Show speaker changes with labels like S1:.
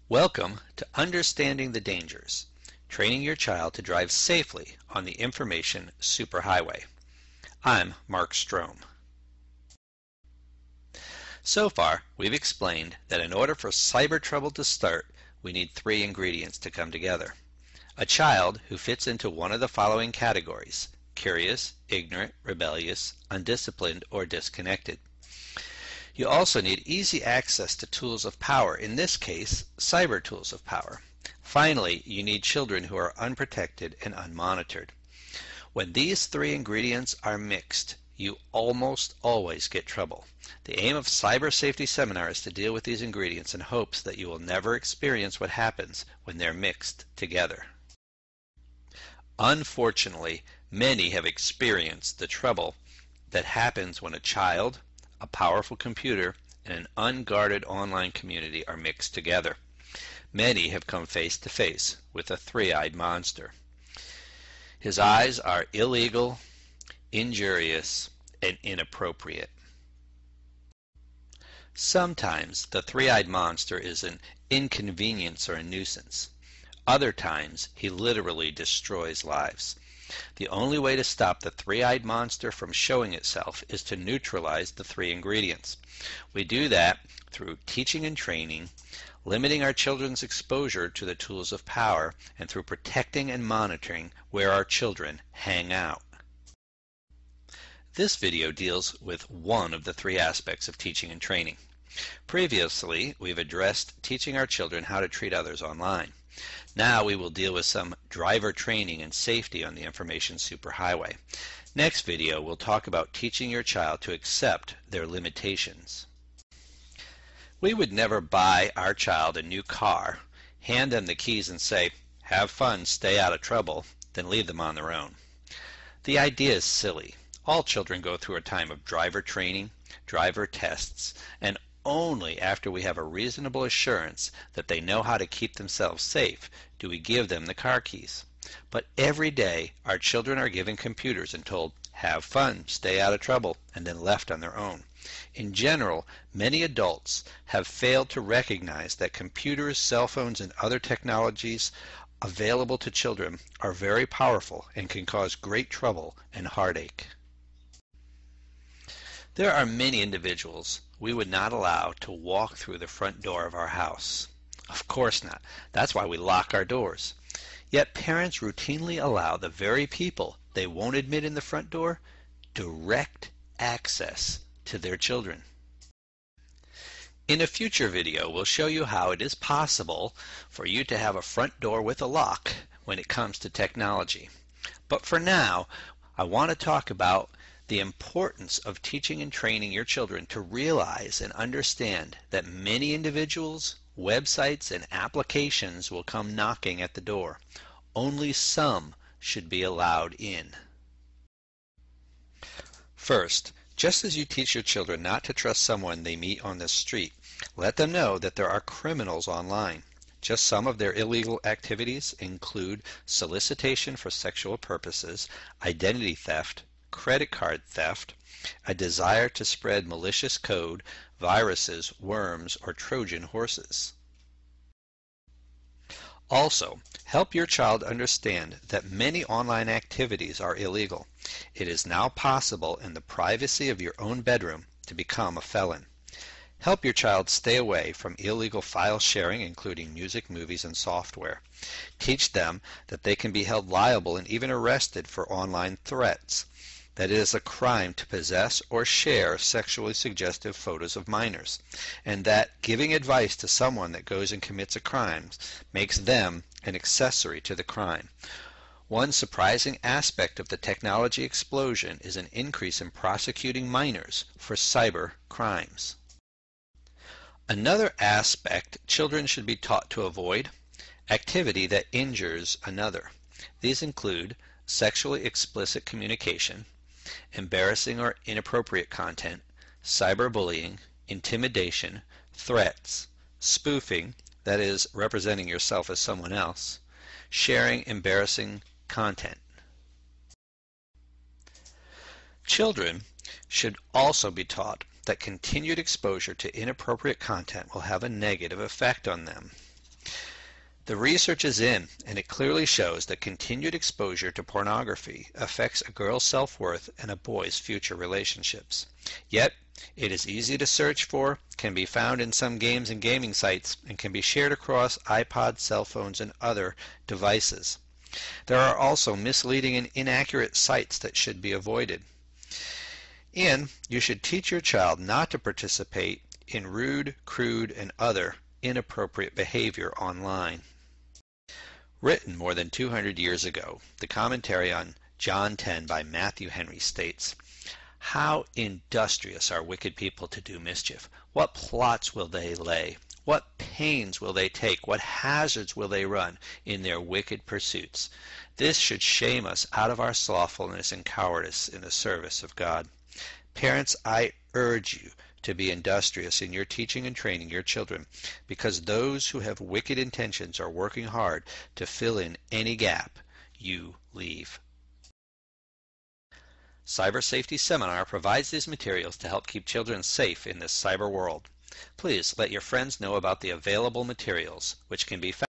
S1: Welcome to Understanding the Dangers, training your child to drive safely on the information superhighway. I'm Mark Strom. So far, we've explained that in order for cyber trouble to start, we need three ingredients to come together. A child who fits into one of the following categories: curious, ignorant, rebellious, undisciplined, or disconnected. You also need easy access to tools of power, in this case, cyber tools of power. Finally, you need children who are unprotected and unmonitored. When these three ingredients are mixed, you almost always get trouble. The aim of Cyber Safety Seminar is to deal with these ingredients in hopes that you will never experience what happens when they're mixed together. Unfortunately, many have experienced the trouble that happens when a child, a powerful computer, and an unguarded online community are mixed together. Many have come face to face with a three-eyed monster. His eyes are illegal, injurious, and inappropriate. Sometimes the three-eyed monster is an inconvenience or a nuisance. Other times he literally destroys lives. The only way to stop the three-eyed monster from showing itself is to neutralize the three ingredients. We do that through teaching and training, limiting our children's exposure to the tools of power, and through protecting and monitoring where our children hang out. This video deals with one of the three aspects of teaching and training. Previously, we've addressed teaching our children how to treat others online. Now we will deal with some driver training and safety on the information superhighway. Next video, we'll talk about teaching your child to accept their limitations. We would never buy our child a new car, hand them the keys and say, "Have fun, stay out of trouble," then leave them on their own. The idea is silly. All children go through a time of driver training, driver tests, and only after we have a reasonable assurance that they know how to keep themselves safe do we give them the car keys. But every day our children are given computers and told, "Have fun, stay out of trouble," and then left on their own. In general, many adults have failed to recognize that computers, cell phones, and other technologies available to children are very powerful and can cause great trouble and heartache. There are many individuals we would not allow to walk through the front door of our house. Of course not. That's why we lock our doors. Yet parents routinely allow the very people they won't admit in the front door direct access to their children. In a future video, we'll show you how it is possible for you to have a front door with a lock when it comes to technology. But for now, I want to talk about the importance of teaching and training your children to realize and understand that many individuals, websites, and applications will come knocking at the door. Only some should be allowed in. First, just as you teach your children not to trust someone they meet on the street, let them know that there are criminals online. Just some of their illegal activities include solicitation for sexual purposes, identity theft, credit card theft, a desire to spread malicious code, viruses, worms, or Trojan horses. Also, help your child understand that many online activities are illegal. It is now possible in the privacy of your own bedroom to become a felon. Help your child stay away from illegal file sharing, including music, movies, and software. Teach them that they can be held liable and even arrested for online threats, that it is a crime to possess or share sexually suggestive photos of minors, and that giving advice to someone that goes and commits a crime makes them an accessory to the crime. One surprising aspect of the technology explosion is an increase in prosecuting minors for cyber crimes. Another aspect children should be taught to avoid: activity that injures another. These include sexually explicit communication, embarrassing or inappropriate content, cyberbullying, intimidation, threats, spoofing, that is, representing yourself as someone else, sharing embarrassing content. Children should also be taught that continued exposure to inappropriate content will have a negative effect on them. The research is in, and it clearly shows that continued exposure to pornography affects a girl's self-worth and a boy's future relationships. Yet, it is easy to search for, can be found in some games and gaming sites, and can be shared across iPods, cell phones, and other devices. There are also misleading and inaccurate sites that should be avoided. And you should teach your child not to participate in rude, crude, and other inappropriate behavior online. Written more than 200 years ago, the commentary on John 10 by Matthew Henry states, "How industrious are wicked people to do mischief! What plots will they lay? What pains will they take? What hazards will they run in their wicked pursuits? This should shame us out of our slothfulness and cowardice in the service of God." Parents, I urge you to be industrious in your teaching and training your children, because those who have wicked intentions are working hard to fill in any gap you leave. Cyber Safety Seminar provides these materials to help keep children safe in this cyber world. Please let your friends know about the available materials, which can be found